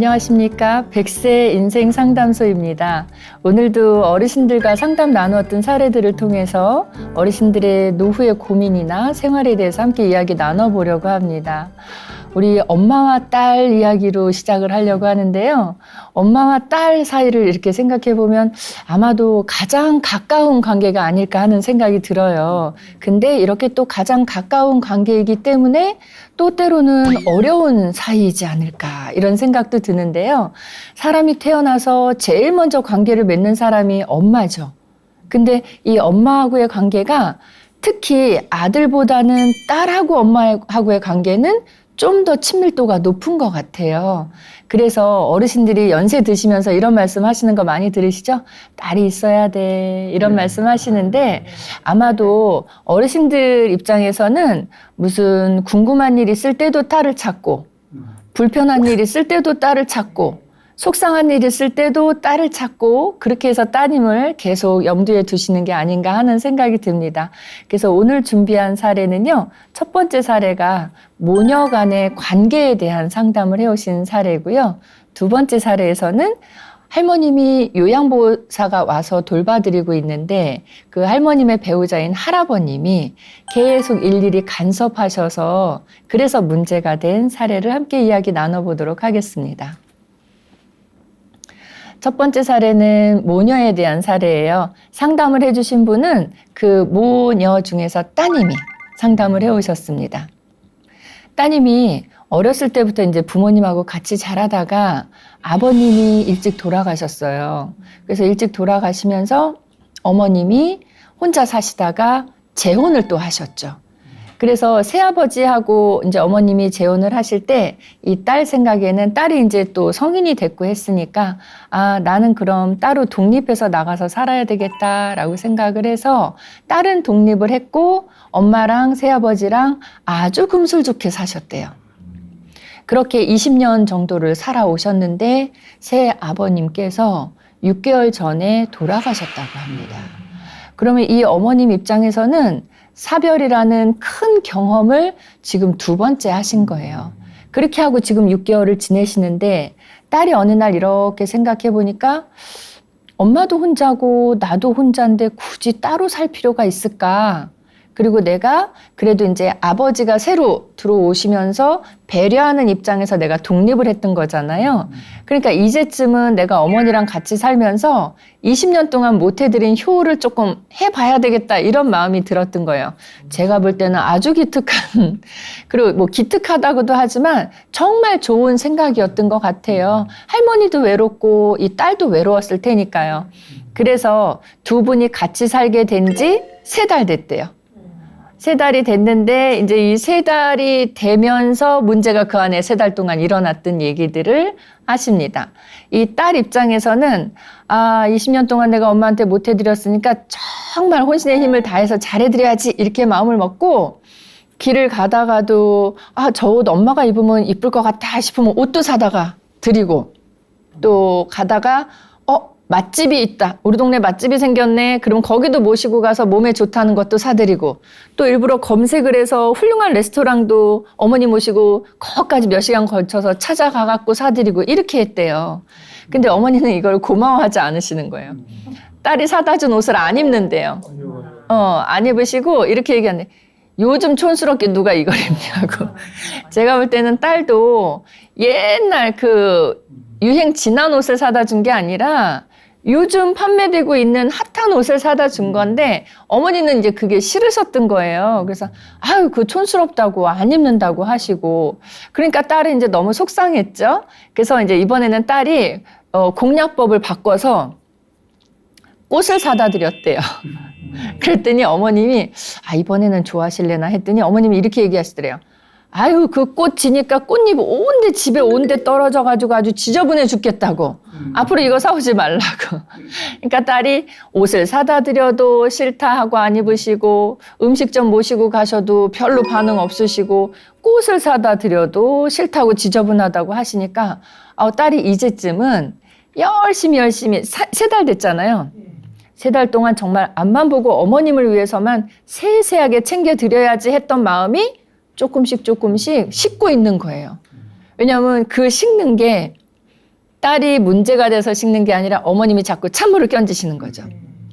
안녕하십니까. 100세 인생 상담소입니다. 오늘도 어르신들과 상담 나누었던 사례들을 통해서 어르신들의 노후의 고민이나 생활에 대해서 함께 이야기 나눠보려고 합니다. 우리 엄마와 딸 이야기로 시작을 하려고 하는데요. 엄마와 딸 사이를 이렇게 생각해 보면 아마도 가장 가까운 관계가 아닐까 하는 생각이 들어요. 근데 이렇게 또 가장 가까운 관계이기 때문에 또 때로는 어려운 사이이지 않을까 이런 생각도 드는데요. 사람이 태어나서 제일 먼저 관계를 맺는 사람이 엄마죠. 근데 이 엄마하고의 관계가 특히 아들보다는 딸하고 엄마하고의 관계는 좀 더 친밀도가 높은 것 같아요. 그래서 어르신들이 연세 드시면서 이런 말씀 하시는 거 많이 들으시죠? 딸이 있어야 돼. 이런 말씀 하시는데 아마도 어르신들 입장에서는 무슨 궁금한 일 있을 때도 딸을 찾고 불편한 일 있을 때도 딸을 찾고 속상한 일 있을 때도 딸을 찾고 그렇게 해서 따님을 계속 염두에 두시는 게 아닌가 하는 생각이 듭니다. 그래서 오늘 준비한 사례는요. 첫 번째 사례가 모녀 간의 관계에 대한 상담을 해오신 사례고요. 두 번째 사례에서는 할머님이 요양보호사가 와서 돌봐드리고 있는데 그 할머님의 배우자인 할아버님이 계속 일일이 간섭하셔서 그래서 문제가 된 사례를 함께 이야기 나눠보도록 하겠습니다. 첫 번째 사례는 모녀에 대한 사례예요. 상담을 해주신 분은 그 모녀 중에서 따님이 상담을 해오셨습니다. 따님이 어렸을 때부터 이제 부모님하고 같이 자라다가 아버님이 일찍 돌아가셨어요. 그래서 일찍 돌아가시면서 어머님이 혼자 사시다가 재혼을 또 하셨죠. 그래서 새아버지하고 이제 어머님이 재혼을 하실 때 이 딸 생각에는 딸이 이제 또 성인이 됐고 했으니까 아, 나는 그럼 따로 독립해서 나가서 살아야 되겠다라고 생각을 해서 딸은 독립을 했고 엄마랑 새아버지랑 아주 금슬좋게 사셨대요. 그렇게 20년 정도를 살아오셨는데 새아버님께서 6개월 전에 돌아가셨다고 합니다. 그러면 이 어머님 입장에서는 사별이라는 큰 경험을 지금 두 번째 하신 거예요. 그렇게 하고 지금 6개월을 지내시는데 딸이 어느 날 이렇게 생각해 보니까 엄마도 혼자고 나도 혼자인데 굳이 따로 살 필요가 있을까? 그리고 내가 그래도 이제 아버지가 새로 들어오시면서 배려하는 입장에서 내가 독립을 했던 거잖아요. 그러니까 이제쯤은 내가 어머니랑 같이 살면서 20년 동안 못 해드린 효를 조금 해봐야 되겠다 이런 마음이 들었던 거예요. 제가 볼 때는 아주 기특한 그리고 뭐 기특하다고도 하지만 정말 좋은 생각이었던 것 같아요. 할머니도 외롭고 이 딸도 외로웠을 테니까요. 그래서 두 분이 같이 살게 된 지 3달 됐대요. 3달이 됐는데 이제 이 3달이 되면서 문제가 그 안에 3달 동안 일어났던 얘기들을 하십니다. 이 딸 입장에서는 아 20년 동안 내가 엄마한테 못 해드렸으니까 정말 혼신의 힘을 다해서 잘해드려야지 이렇게 마음을 먹고 길을 가다가도 아 저 옷 엄마가 입으면 이쁠 것 같아 싶으면 옷도 사다가 드리고 또 가다가 맛집이 있다. 우리 동네 맛집이 생겼네. 그럼 거기도 모시고 가서 몸에 좋다는 것도 사드리고 또 일부러 검색을 해서 훌륭한 레스토랑도 어머니 모시고 거기까지 몇 시간 걸쳐서 찾아가갖고 사드리고 이렇게 했대요. 근데 어머니는 이걸 고마워하지 않으시는 거예요. 딸이 사다 준 옷을 안 입는데요. 안 입으시고 이렇게 얘기하는데 요즘 촌스럽게 누가 이걸 입냐고. 제가 볼 때는 딸도 옛날 그 유행 지난 옷을 사다 준 게 아니라 요즘 판매되고 있는 핫한 옷을 사다 준 건데 어머니는 이제 그게 싫으셨던 거예요. 그래서 아유 그 촌스럽다고 안 입는다고 하시고 그러니까 딸이 이제 너무 속상했죠. 그래서 이제 이번에는 딸이 공략법을 바꿔서 꽃을 사다 드렸대요. 그랬더니 어머님이 아 이번에는 좋아하실래나 했더니 어머님이 이렇게 얘기하시더래요. 아유 그 꽃 지니까 꽃잎 온데 집에 온데 떨어져가지고 아주 지저분해 죽겠다고 앞으로 이거 사오지 말라고. 그러니까 딸이 옷을 사다 드려도 싫다 하고 안 입으시고 음식점 모시고 가셔도 별로 반응 없으시고 꽃을 사다 드려도 싫다고 지저분하다고 하시니까 딸이 이제쯤은 열심히 3달 됐잖아요. 3달 동안 정말 앞만 보고 어머님을 위해서만 세세하게 챙겨드려야지 했던 마음이 조금씩 식고 있는 거예요. 왜냐하면 그 식는 게 딸이 문제가 돼서 식는 게 아니라 어머님이 자꾸 찬물을 끼얹으시는 거죠.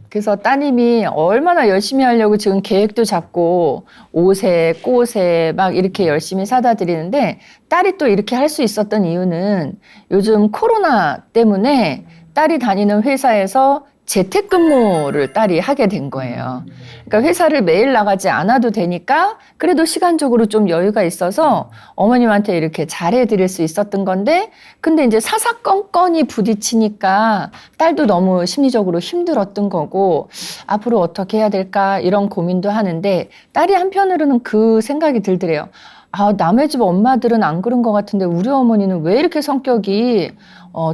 그래서 따님이 얼마나 열심히 하려고 지금 계획도 잡고 옷에 꽃에 막 이렇게 열심히 사다 드리는데 딸이 또 이렇게 할 수 있었던 이유는 요즘 코로나 때문에 딸이 다니는 회사에서 재택근무를 딸이 하게 된 거예요. 그러니까 회사를 매일 나가지 않아도 되니까 그래도 시간적으로 좀 여유가 있어서 어머님한테 이렇게 잘해드릴 수 있었던 건데, 근데 이제 사사건건이 부딪히니까 딸도 너무 심리적으로 힘들었던 거고, 앞으로 어떻게 해야 될까 이런 고민도 하는데, 딸이 한편으로는 그 생각이 들더래요. 아, 남의 집 엄마들은 안 그런 것 같은데 우리 어머니는 왜 이렇게 성격이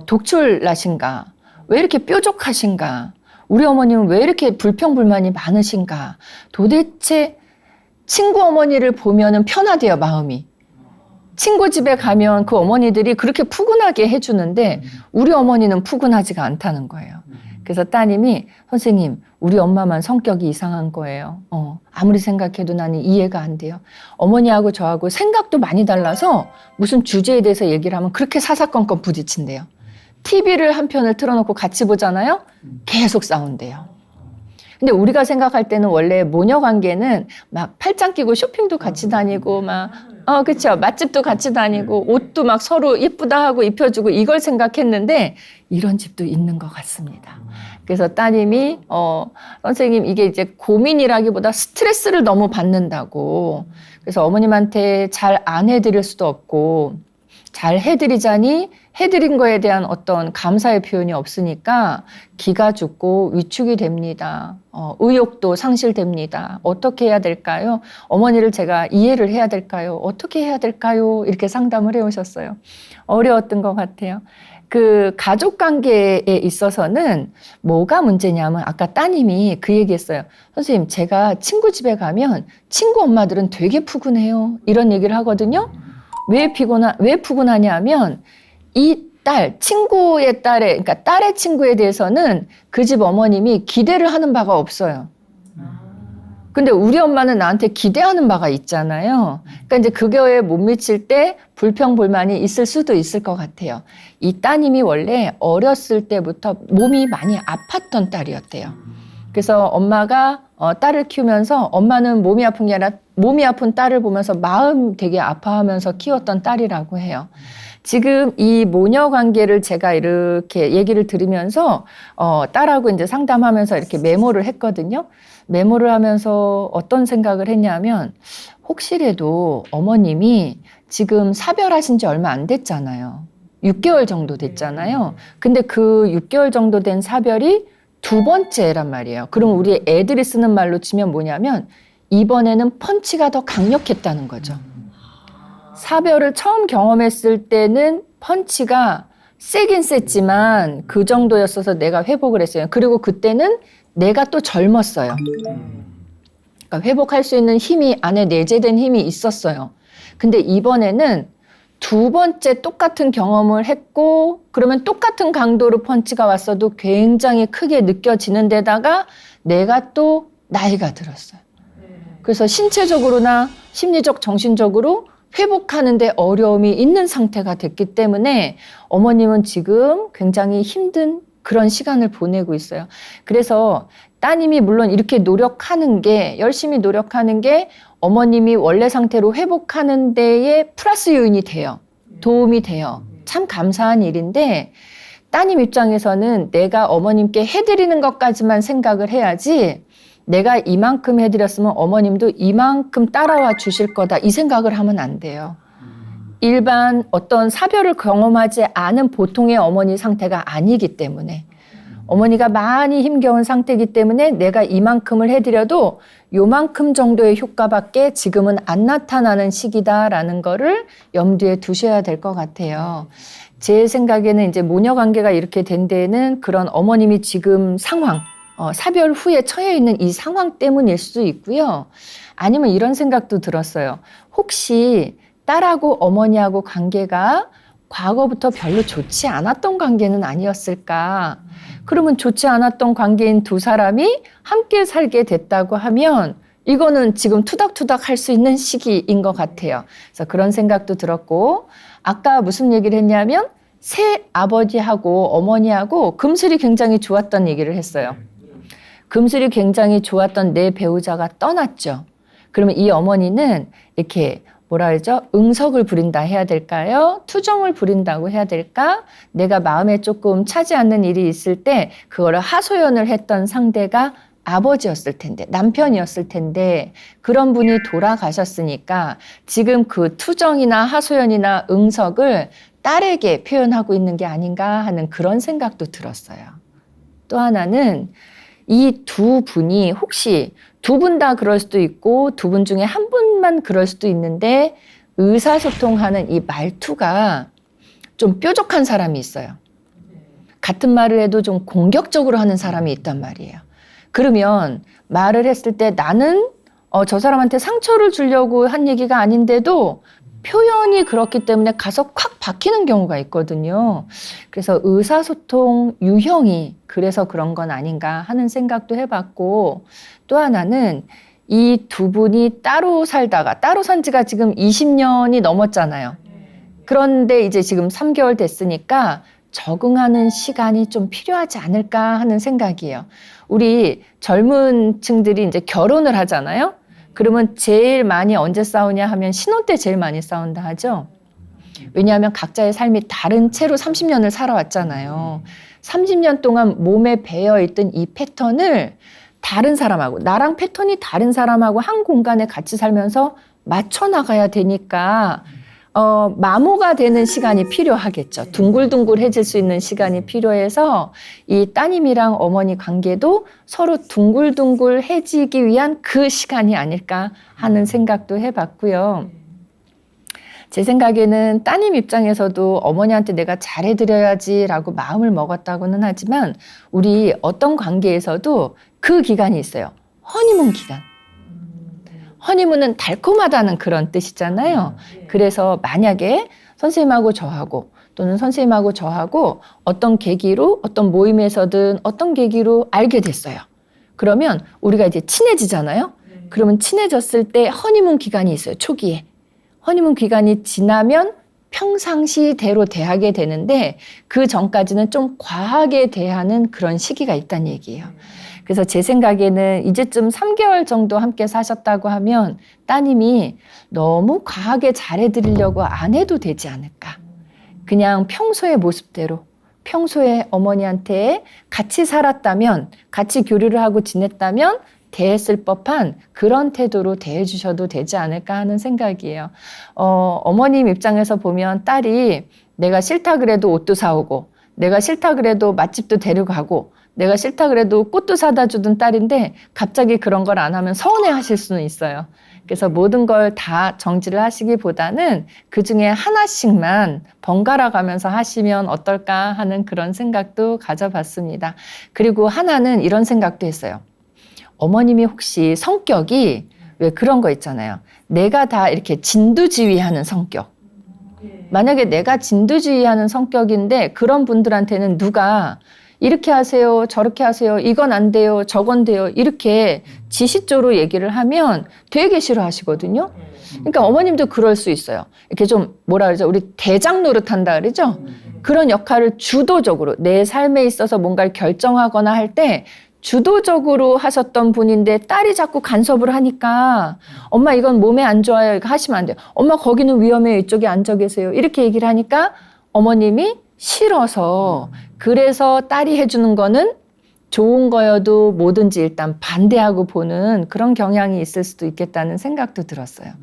독출나신가? 왜 이렇게 뾰족하신가? 우리 어머님은 왜 이렇게 불평불만이 많으신가? 도대체 친구 어머니를 보면은 편하대요, 마음이. 친구 집에 가면 그 어머니들이 그렇게 푸근하게 해주는데 우리 어머니는 푸근하지가 않다는 거예요. 그래서 따님이 선생님, 우리 엄마만 성격이 이상한 거예요. 아무리 생각해도 나는 이해가 안 돼요. 어머니하고 저하고 생각도 많이 달라서 무슨 주제에 대해서 얘기를 하면 그렇게 사사건건 부딪힌대요. TV를 한 편을 틀어놓고 같이 보잖아요. 계속 싸운대요. 근데 우리가 생각할 때는 원래 모녀 관계는 막 팔짱 끼고 쇼핑도 같이 다니고 막 그렇죠. 맛집도 같이 다니고 옷도 막 서로 예쁘다 하고 입혀주고 이걸 생각했는데 이런 집도 있는 것 같습니다. 그래서 따님이 선생님 이게 이제 고민이라기보다 스트레스를 너무 받는다고. 그래서 어머님한테 잘 안 해드릴 수도 없고 잘 해드리자니 해드린 거에 대한 어떤 감사의 표현이 없으니까 기가 죽고 위축이 됩니다. 의욕도 상실됩니다. 어떻게 해야 될까요? 어머니를 제가 이해를 해야 될까요? 어떻게 해야 될까요? 이렇게 상담을 해오셨어요. 어려웠던 것 같아요. 그 가족 관계에 있어서는 뭐가 문제냐면 아까 따님이 그 얘기했어요. 선생님, 제가 친구 집에 가면 친구 엄마들은 되게 푸근해요. 이런 얘기를 하거든요. 왜 푸근하냐면 이 딸, 친구의 딸의, 그러니까 딸의 친구에 대해서는 그 집 어머님이 기대를 하는 바가 없어요. 근데 우리 엄마는 나한테 기대하는 바가 있잖아요. 그러니까 이제 그거에 못 미칠 때 불평불만이 있을 수도 있을 것 같아요. 이 따님이 원래 어렸을 때부터 몸이 많이 아팠던 딸이었대요. 그래서 엄마가 딸을 키우면서 엄마는 몸이 아픈 게 아니라 몸이 아픈 딸을 보면서 마음 되게 아파하면서 키웠던 딸이라고 해요. 지금 이 모녀 관계를 제가 이렇게 얘기를 들으면서 딸하고 이제 상담하면서 이렇게 메모를 했거든요. 메모를 하면서 어떤 생각을 했냐면 혹시라도 어머님이 지금 사별하신 지 얼마 안 됐잖아요. 6개월 정도 됐잖아요. 근데 그 6개월 정도 된 사별이 두 번째란 말이에요. 그럼 우리 애들이 쓰는 말로 치면 뭐냐면 이번에는 펀치가 더 강력했다는 거죠. 사별을 처음 경험했을 때는 펀치가 세긴 셌지만 그 정도였어서 내가 회복을 했어요. 그리고 그때는 내가 또 젊었어요. 그러니까 회복할 수 있는 힘이 안에 내재된 힘이 있었어요. 근데 이번에는 두 번째 똑같은 경험을 했고 그러면 똑같은 강도로 펀치가 왔어도 굉장히 크게 느껴지는 데다가 내가 또 나이가 들었어요. 그래서 신체적으로나 심리적, 정신적으로 회복하는 데 어려움이 있는 상태가 됐기 때문에 어머님은 지금 굉장히 힘든 그런 시간을 보내고 있어요. 그래서 따님이 물론 이렇게 노력하는 게, 열심히 노력하는 게 어머님이 원래 상태로 회복하는 데에 플러스 요인이 돼요. 도움이 돼요. 참 감사한 일인데 따님 입장에서는 내가 어머님께 해드리는 것까지만 생각을 해야지 내가 이만큼 해드렸으면 어머님도 이만큼 따라와 주실 거다 이 생각을 하면 안 돼요. 일반 어떤 사별을 경험하지 않은 보통의 어머니 상태가 아니기 때문에 어머니가 많이 힘겨운 상태이기 때문에 내가 이만큼을 해드려도 요만큼 정도의 효과밖에 지금은 안 나타나는 시기다라는 거를 염두에 두셔야 될 것 같아요. 제 생각에는 이제 모녀 관계가 이렇게 된 데에는 그런 어머님이 지금 상황, 사별 후에 처해 있는 이 상황 때문일 수도 있고요. 아니면 이런 생각도 들었어요. 혹시 딸하고 어머니하고 관계가 과거부터 별로 좋지 않았던 관계는 아니었을까? 그러면 좋지 않았던 관계인 두 사람이 함께 살게 됐다고 하면 이거는 지금 투닥투닥 할 수 있는 시기인 것 같아요. 그래서 그런 생각도 들었고 아까 무슨 얘기를 했냐면 새 아버지하고 어머니하고 금슬이 굉장히 좋았던 얘기를 했어요. 금슬이 굉장히 좋았던 내 배우자가 떠났죠. 그러면 이 어머니는 이렇게 뭐라 그러죠? 응석을 부린다 해야 될까요? 투정을 부린다고 해야 될까? 내가 마음에 조금 차지 않는 일이 있을 때 그거를 하소연을 했던 상대가 아버지였을 텐데, 남편이었을 텐데 그런 분이 돌아가셨으니까 지금 그 투정이나 하소연이나 응석을 딸에게 표현하고 있는 게 아닌가 하는 그런 생각도 들었어요. 또 하나는 이 두 분이 혹시 두 분 다 그럴 수도 있고 두 분 중에 한 분만 그럴 수도 있는데 의사소통하는 이 말투가 좀 뾰족한 사람이 있어요. 같은 말을 해도 좀 공격적으로 하는 사람이 있단 말이에요. 그러면 말을 했을 때 나는 저 사람한테 상처를 주려고 한 얘기가 아닌데도 표현이 그렇기 때문에 가서 콱 박히는 경우가 있거든요. 그래서 의사소통 유형이 그래서 그런 건 아닌가 하는 생각도 해봤고, 또 하나는 이 두 분이 따로 살다가, 따로 산 지가 지금 20년이 넘었잖아요. 그런데 이제 지금 3개월 됐으니까 적응하는 시간이 좀 필요하지 않을까 하는 생각이에요. 우리 젊은 층들이 이제 결혼을 하잖아요. 그러면 제일 많이 언제 싸우냐 하면 신혼 때 제일 많이 싸운다 하죠. 왜냐하면 각자의 삶이 다른 채로 30년을 살아왔잖아요. 30년 동안 몸에 배어있던 이 패턴을 다른 사람하고, 나랑 패턴이 다른 사람하고 한 공간에 같이 살면서 맞춰 나가야 되니까 마모가 되는 시간이 필요하겠죠. 둥글둥글해질 수 있는 시간이 필요해서 이 따님이랑 어머니 관계도 서로 둥글둥글해지기 위한 그 시간이 아닐까 하는 생각도 해봤고요. 제 생각에는 따님 입장에서도 어머니한테 내가 잘해드려야지라고 마음을 먹었다고는 하지만 우리 어떤 관계에서도 그 기간이 있어요. 허니문 기간. 허니문은 달콤하다는 그런 뜻이잖아요. 그래서 만약에 선생님하고 저하고 또는 선생님하고 저하고 어떤 계기로 어떤 모임에서든 어떤 계기로 알게 됐어요. 그러면 우리가 이제 친해지잖아요. 그러면 친해졌을 때 허니문 기간이 있어요. 초기에. 허니문 기간이 지나면 평상시대로 대하게 되는데 그 전까지는 좀 과하게 대하는 그런 시기가 있다는 얘기예요. 그래서 제 생각에는 이제쯤 3개월 정도 함께 사셨다고 하면 따님이 너무 과하게 잘해드리려고 안 해도 되지 않을까. 그냥 평소의 모습대로, 평소에 어머니한테 같이 살았다면, 같이 교류를 하고 지냈다면 대했을 법한 그런 태도로 대해주셔도 되지 않을까 하는 생각이에요. 어머님 입장에서 보면 딸이 내가 싫다 그래도 옷도 사오고, 내가 싫다 그래도 맛집도 데려가고, 내가 싫다 그래도 꽃도 사다 주던 딸인데 갑자기 그런 걸 안 하면 서운해 하실 수는 있어요. 그래서 모든 걸 다 정지를 하시기보다는 그중에 하나씩만 번갈아 가면서 하시면 어떨까 하는 그런 생각도 가져봤습니다. 그리고 하나는 이런 생각도 했어요. 어머님이 혹시 성격이 왜 그런 거 있잖아요. 내가 다 이렇게 진두지휘하는 성격. 만약에 내가 진두지휘하는 성격인데 그런 분들한테는 누가 이렇게 하세요, 저렇게 하세요, 이건 안 돼요, 저건 돼요, 이렇게 지시조로 얘기를 하면 되게 싫어하시거든요. 그러니까 어머님도 그럴 수 있어요. 이렇게 좀 뭐라 그러죠? 우리 대장 노릇한다 그러죠? 그런 역할을 주도적으로 내 삶에 있어서 뭔가를 결정하거나 할 때 주도적으로 하셨던 분인데 딸이 자꾸 간섭을 하니까 엄마 이건 몸에 안 좋아요, 이거 하시면 안 돼요. 엄마 거기는 위험해요, 이쪽에 앉아 계세요. 이렇게 얘기를 하니까 어머님이 싫어서 그래서 딸이 해주는 거는 좋은 거여도 뭐든지 일단 반대하고 보는 그런 경향이 있을 수도 있겠다는 생각도 들었어요.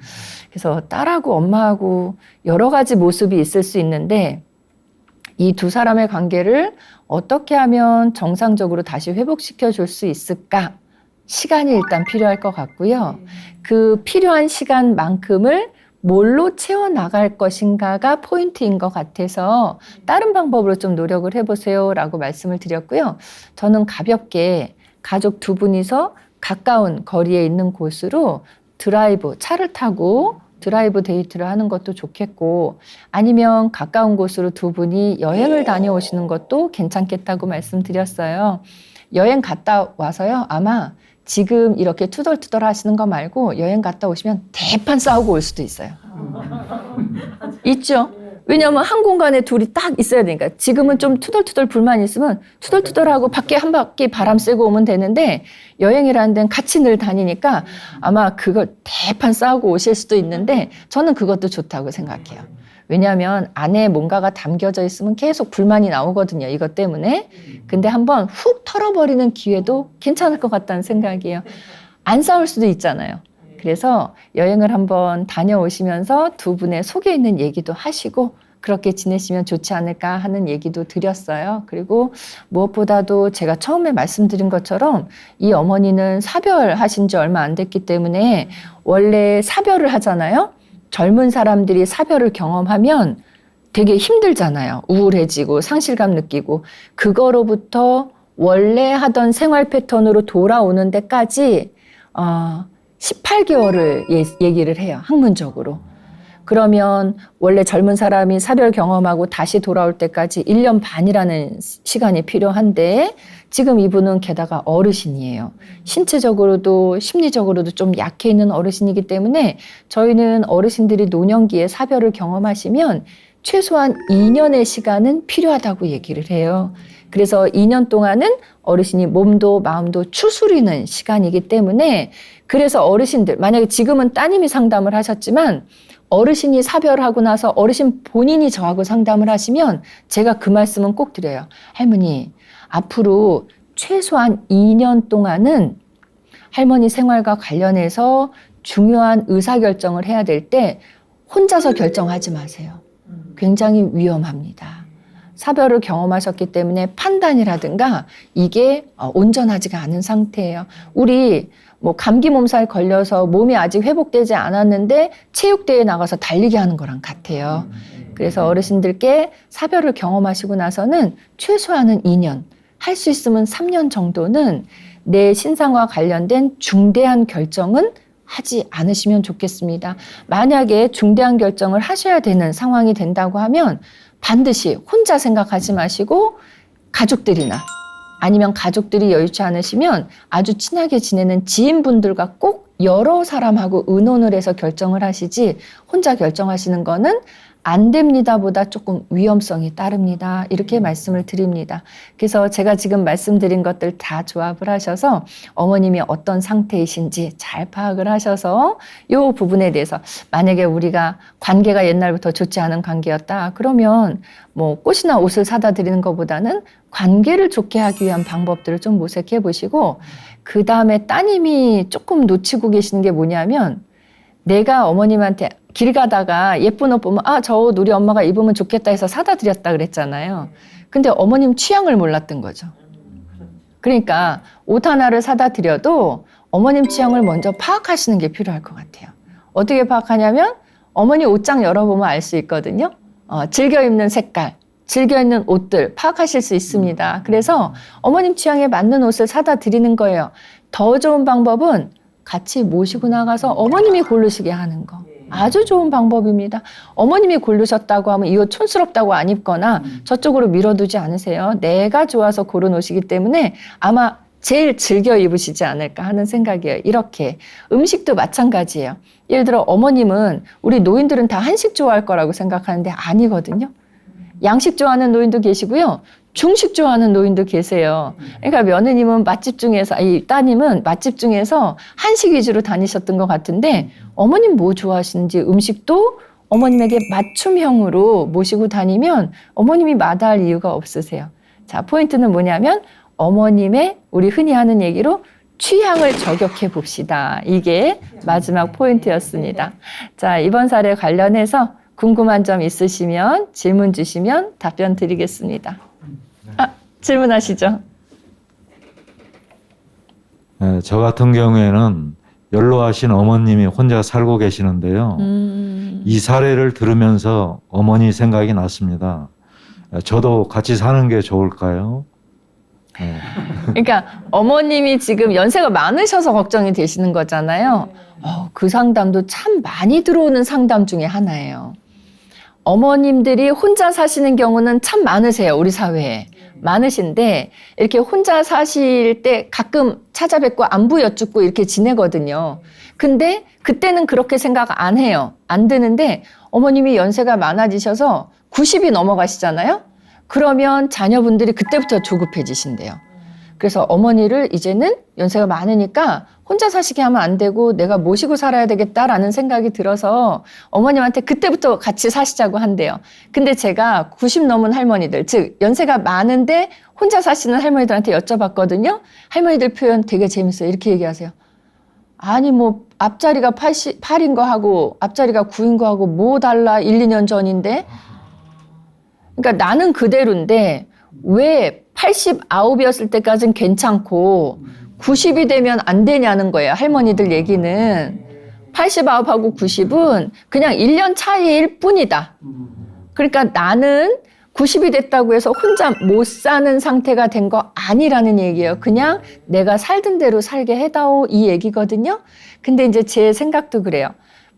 그래서 딸하고 엄마하고 여러 가지 모습이 있을 수 있는데 이 두 사람의 관계를 어떻게 하면 정상적으로 다시 회복시켜 줄 수 있을까? 시간이 일단 필요할 것 같고요. 그 필요한 시간만큼을 뭘로 채워나갈 것인가가 포인트인 것 같아서 다른 방법으로 좀 노력을 해보세요 라고 말씀을 드렸고요. 저는 가볍게 가족 두 분이서 가까운 거리에 있는 곳으로 드라이브, 차를 타고 드라이브 데이트를 하는 것도 좋겠고 아니면 가까운 곳으로 두 분이 여행을 다녀오시는 것도 괜찮겠다고 말씀드렸어요. 여행 갔다 와서요. 아마 지금 이렇게 투덜투덜 하시는 거 말고 여행 갔다 오시면 대판 싸우고 올 수도 있어요. 있죠? 왜냐하면 한 공간에 둘이 딱 있어야 되니까. 지금은 좀 투덜투덜 불만이 있으면 투덜투덜하고 밖에 한 바퀴 바람 쐬고 오면 되는데 여행이라는 데는 같이 늘 다니니까 아마 그걸 대판 싸우고 오실 수도 있는데 저는 그것도 좋다고 생각해요. 왜냐하면 안에 뭔가가 담겨져 있으면 계속 불만이 나오거든요. 이것 때문에. 근데 한번 훅 털어버리는 기회도 괜찮을 것 같다는 생각이에요. 안 싸울 수도 있잖아요. 그래서 여행을 한번 다녀오시면서 두 분의 속에 있는 얘기도 하시고 그렇게 지내시면 좋지 않을까 하는 얘기도 드렸어요. 그리고 무엇보다도 제가 처음에 말씀드린 것처럼 이 어머니는 사별하신 지 얼마 안 됐기 때문에 원래 사별을 하잖아요. 젊은 사람들이 사별을 경험하면 되게 힘들잖아요. 우울해지고 상실감 느끼고 그거로부터 원래 하던 생활 패턴으로 돌아오는 데까지 18개월을 얘기를 해요. 학문적으로. 그러면 원래 젊은 사람이 사별 경험하고 다시 돌아올 때까지 1년 반이라는 시간이 필요한데 지금 이분은 게다가 어르신이에요. 신체적으로도 심리적으로도 좀 약해 있는 어르신이기 때문에 저희는 어르신들이 노년기에 사별을 경험하시면 최소한 2년의 시간은 필요하다고 얘기를 해요. 그래서 2년 동안은 어르신이 몸도 마음도 추스리는 시간이기 때문에 그래서 어르신들, 만약에 지금은 따님이 상담을 하셨지만 어르신이 사별하고 나서 어르신 본인이 저하고 상담을 하시면 제가 그 말씀은 꼭 드려요. 할머니, 앞으로 최소한 2년 동안은 할머니 생활과 관련해서 중요한 의사결정을 해야 될 때 혼자서 결정하지 마세요. 굉장히 위험합니다. 사별을 경험하셨기 때문에 판단이라든가 이게 온전하지가 않은 상태예요. 우리 뭐 감기 몸살 걸려서 몸이 아직 회복되지 않았는데 체육대회에 나가서 달리기 하는 거랑 같아요. 그래서 어르신들께 사별을 경험하시고 나서는 최소한은 2년, 할 수 있으면 3년 정도는 내 신상과 관련된 중대한 결정은 하지 않으시면 좋겠습니다. 만약에 중대한 결정을 하셔야 되는 상황이 된다고 하면 반드시 혼자 생각하지 마시고 가족들이나 아니면 가족들이 여의치 않으시면 아주 친하게 지내는 지인분들과 꼭 여러 사람하고 의논을 해서 결정을 하시지 혼자 결정하시는 거는 안 됩니다 보다 조금 위험성이 따릅니다. 이렇게 말씀을 드립니다. 그래서 제가 지금 말씀드린 것들 다 조합을 하셔서 어머님이 어떤 상태이신지 잘 파악을 하셔서 이 부분에 대해서 만약에 우리가 관계가 옛날부터 좋지 않은 관계였다. 그러면 뭐 꽃이나 옷을 사다 드리는 것보다는 관계를 좋게 하기 위한 방법들을 좀 모색해 보시고 그 다음에 따님이 조금 놓치고 계시는 게 뭐냐면 내가 어머님한테 길 가다가 예쁜 옷 보면 저 옷 우리 엄마가 입으면 좋겠다 해서 사다 드렸다 그랬잖아요. 근데 어머님 취향을 몰랐던 거죠. 그러니까 옷 하나를 사다 드려도 어머님 취향을 먼저 파악하시는 게 필요할 것 같아요. 어떻게 파악하냐면 어머니 옷장 열어보면 알 수 있거든요. 즐겨 입는 색깔, 즐겨 입는 옷들 파악하실 수 있습니다. 그래서 어머님 취향에 맞는 옷을 사다 드리는 거예요. 더 좋은 방법은 같이 모시고 나가서 어머님이 고르시게 하는 거. 아주 좋은 방법입니다. 어머님이 고르셨다고 하면 이 옷 촌스럽다고 안 입거나 저쪽으로 밀어두지 않으세요. 내가 좋아서 고른 옷이기 때문에 아마 제일 즐겨 입으시지 않을까 하는 생각이에요. 이렇게 음식도 마찬가지예요. 예를 들어 어머님은 우리 노인들은 다 한식 좋아할 거라고 생각하는데 아니거든요. 양식 좋아하는 노인도 계시고요. 중식 좋아하는 노인도 계세요. 그러니까 며느님은 맛집 중에서, 이 따님은 맛집 중에서 한식 위주로 다니셨던 것 같은데 어머님 뭐 좋아하시는지 음식도 어머님에게 맞춤형으로 모시고 다니면 어머님이 마다할 이유가 없으세요. 자, 포인트는 뭐냐면 어머님의 우리 흔히 하는 얘기로 취향을 저격해 봅시다. 이게 마지막 포인트였습니다. 자, 이번 사례 관련해서 궁금한 점 있으시면 질문 주시면 답변 드리겠습니다. 질문하시죠. 네, 저 같은 경우에는 연로하신 어머님이 혼자 살고 계시는데요. 이 사례를 들으면서 어머니 생각이 났습니다. 저도 같이 사는 게 좋을까요? 네. 그러니까 어머님이 지금 연세가 많으셔서 걱정이 되시는 거잖아요. 그 상담도 참 많이 들어오는 상담 중에 하나예요. 어머님들이 혼자 사시는 경우는 참 많으세요. 우리 사회에. 많으신데 이렇게 혼자 사실 때 가끔 찾아뵙고 안부 여쭙고 이렇게 지내거든요. 근데 그때는 그렇게 생각 안 해요. 안 드는데 어머님이 연세가 많아지셔서 90이 넘어가시잖아요. 그러면 자녀분들이 그때부터 조급해지신대요. 그래서 어머니를 이제는 연세가 많으니까 혼자 사시게 하면 안 되고 내가 모시고 살아야 되겠다라는 생각이 들어서 어머님한테 그때부터 같이 사시자고 한대요. 근데 제가 90 넘은 할머니들, 즉 연세가 많은데 혼자 사시는 할머니들한테 여쭤봤거든요. 할머니들 표현 되게 재밌어요. 이렇게 얘기하세요. 아니 뭐 앞자리가 8인 거 하고 앞자리가 9인 거 하고 뭐 달라 1, 2년 전인데. 그러니까 나는 그대로인데 왜 89이었을 때까지는 괜찮고 90이 되면 안 되냐는 거예요. 할머니들 얘기는. 89하고 90은 그냥 1년 차이일 뿐이다. 그러니까 나는 90이 됐다고 해서 혼자 못 사는 상태가 된 거 아니라는 얘기예요. 그냥 내가 살던 대로 살게 해다오 이 얘기거든요. 근데 이제 제 생각도 그래요.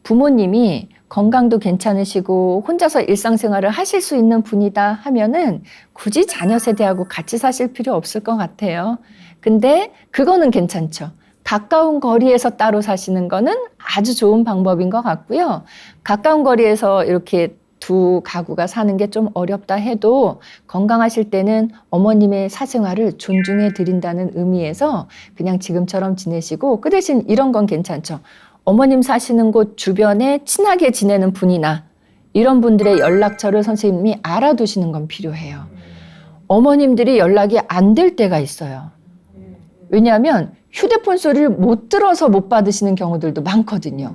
부모님이 건강도 괜찮으시고 혼자서 일상생활을 하실 수 있는 분이다 하면은 굳이 자녀 세대하고 같이 사실 필요 없을 것 같아요. 근데 그거는 괜찮죠. 가까운 거리에서 따로 사시는 거는 아주 좋은 방법인 것 같고요. 가까운 거리에서 이렇게 두 가구가 사는 게 좀 어렵다 해도 건강하실 때는 어머님의 사생활을 존중해 드린다는 의미에서 그냥 지금처럼 지내시고 그 대신 이런 건 괜찮죠. 어머님 사시는 곳 주변에 친하게 지내는 분이나 이런 분들의 연락처를 선생님이 알아두시는 건 필요해요. 어머님들이 연락이 안 될 때가 있어요. 왜냐하면 휴대폰 소리를 못 들어서 못 받으시는 경우들도 많거든요.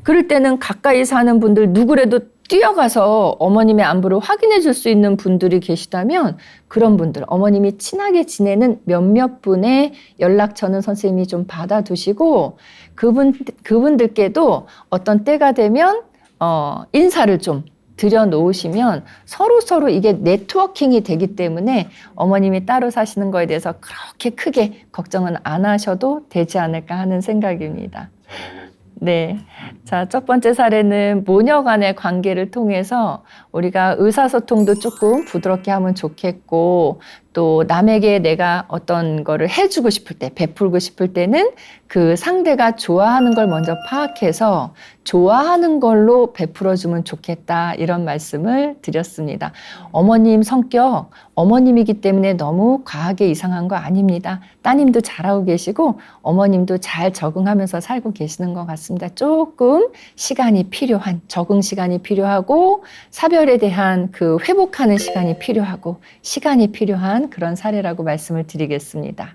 그럴 때는 가까이 사는 분들 누구라도 뛰어가서 어머님의 안부를 확인해 줄 수 있는 분들이 계시다면 그런 분들, 어머님이 친하게 지내는 몇몇 분의 연락처는 선생님이 좀 받아두시고 그분들께도 어떤 때가 되면 인사를 좀 들여놓으시면 서로 이게 네트워킹이 되기 때문에 어머님이 따로 사시는 거에 대해서 그렇게 크게 걱정은 안 하셔도 되지 않을까 하는 생각입니다. 네. 자, 첫 번째 사례는 모녀 간의 관계를 통해서 우리가 의사소통도 조금 부드럽게 하면 좋겠고 또 남에게 내가 어떤 거를 해주고 싶을 때, 베풀고 싶을 때는 그 상대가 좋아하는 걸 먼저 파악해서 좋아하는 걸로 베풀어주면 좋겠다 이런 말씀을 드렸습니다. 어머님 성격, 어머님이기 때문에 너무 과하게 이상한 거 아닙니다. 따님도 잘하고 계시고 어머님도 잘 적응하면서 살고 계시는 것 같습니다. 조금 시간이 필요한, 적응 시간이 필요하고 사별에 대한 그 회복하는 시간이 필요하고 시간이 필요한 그런 사례라고 말씀을 드리겠습니다.